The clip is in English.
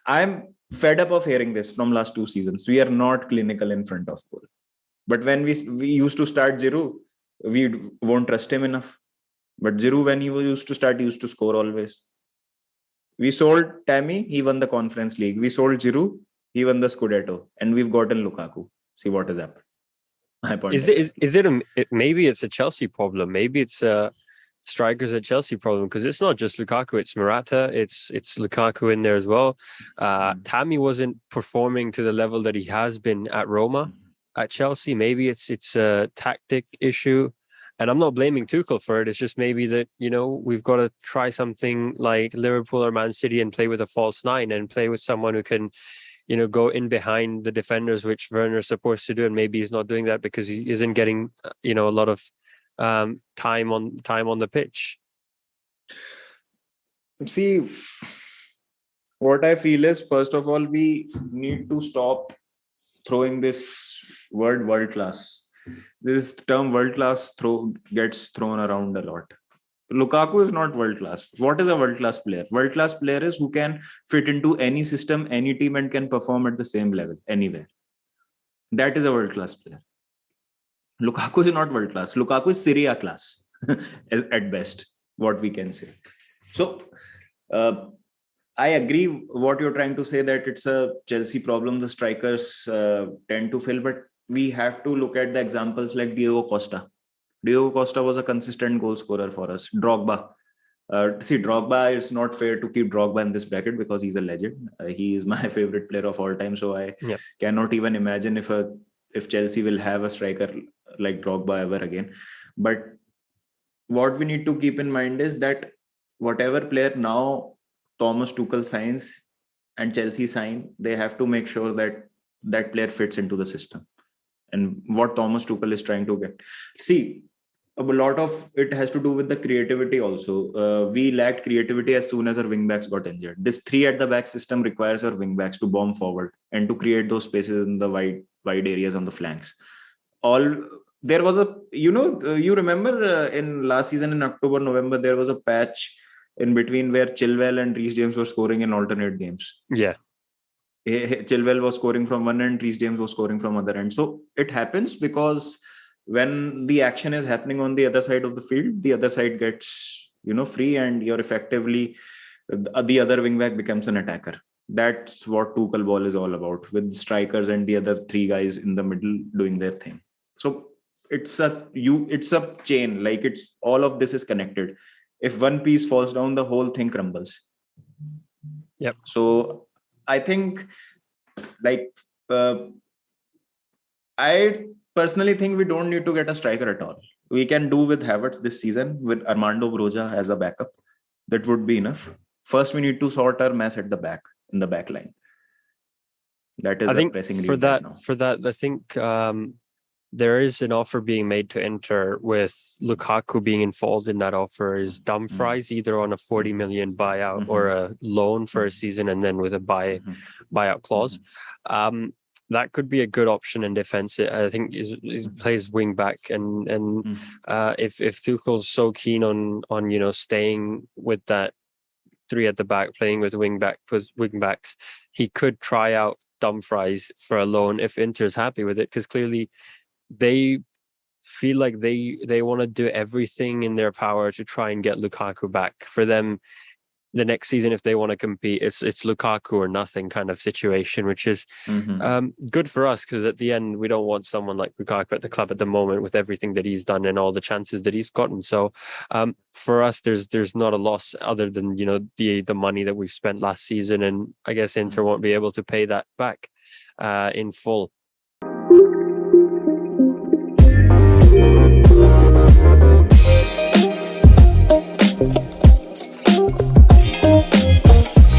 I'm fed up of hearing this from last 2 seasons. We are not clinical in front of goal. But when we used to start Giroud, we won't trust him enough. But Giroud, when he used to start, he used to score always. We sold Tammy, he won the Conference League. We sold Giroud, he won the Scudetto. And we've gotten Lukaku. See what has happened. My point is it maybe it's a Chelsea problem? Maybe it's strikers at Chelsea problem, because it's not just Lukaku, it's Morata, it's Lukaku in there as well. Tammy wasn't performing to the level that he has been at Roma. At Chelsea, maybe it's a tactic issue, and I'm not blaming Tuchel for it. It's just maybe that, we've got to try something like Liverpool or Man City and play with a false nine and play with someone who can, go in behind the defenders, which Werner's supposed to do, and maybe he's not doing that because he isn't getting, a lot of time on the pitch. See, what I feel is, first of all, we need to stop throwing this word world class. This term world class gets thrown around a lot. Lukaku is not world class. What is a world class player? World class player is who can fit into any system, any team, and can perform at the same level anywhere. That is a world class player. Lukaku is not world class. Lukaku is Serie A class at best, what we can say. So I agree what you're trying to say, that it's a Chelsea problem. The strikers tend to fail, but we have to look at the examples like Diego Costa. Diego Costa was a consistent goal scorer for us. Drogba. Drogba, it's not fair to keep Drogba in this bracket because he's a legend. He is my favorite player of all time. So I cannot even imagine if Chelsea will have a striker like Drogba ever again. But what we need to keep in mind is that whatever player now Thomas Tuchel signs and Chelsea sign, they have to make sure that that player fits into the system. And what Thomas Tuchel is trying to get. See, a lot of it has to do with the creativity also. We lacked creativity as soon as our wingbacks got injured. This 3 at the back system requires our wingbacks to bomb forward and to create those spaces in the wide areas on the flanks. There was you remember in last season in October, November, there was a patch in between where Chilwell and Reece James were scoring in alternate games. Yeah. Chilwell was scoring from one end, Reece James was scoring from other end. So it happens because when the action is happening on the other side of the field, the other side gets, free, and you're effectively, the other wingback becomes an attacker. That's what Tuchel ball is all about, with strikers and the other 3 guys in the middle doing their thing. So it's a chain, like it's all of this is connected. If one piece falls down, the whole thing crumbles. Yep. So I think, I personally think we don't need to get a striker at all. We can do with Havertz this season with Armando Broja as a backup. That would be enough. First, we need to sort our mess at the back, in the back line. That is the pressing need right now. For that, I think there is an offer being made to Inter, with Lukaku being involved in that offer, is Dumfries, either on a 40 million buyout or a loan for a season and then with a buyout clause. That could be a good option in defense. I think he plays wing back, and if Tuchel's so keen on staying with that 3 at the back, playing with wing backs, he could try out Dumfries for a loan if Inter's happy with it, because clearly they feel like they want to do everything in their power to try and get Lukaku back. For them, the next season, if they want to compete, it's Lukaku or nothing kind of situation, which is good for us, because at the end we don't want someone like Lukaku at the club at the moment with everything that he's done and all the chances that he's gotten. So for us, there's not a loss other than the money that we've spent last season, and I guess Inter won't be able to pay that back in full.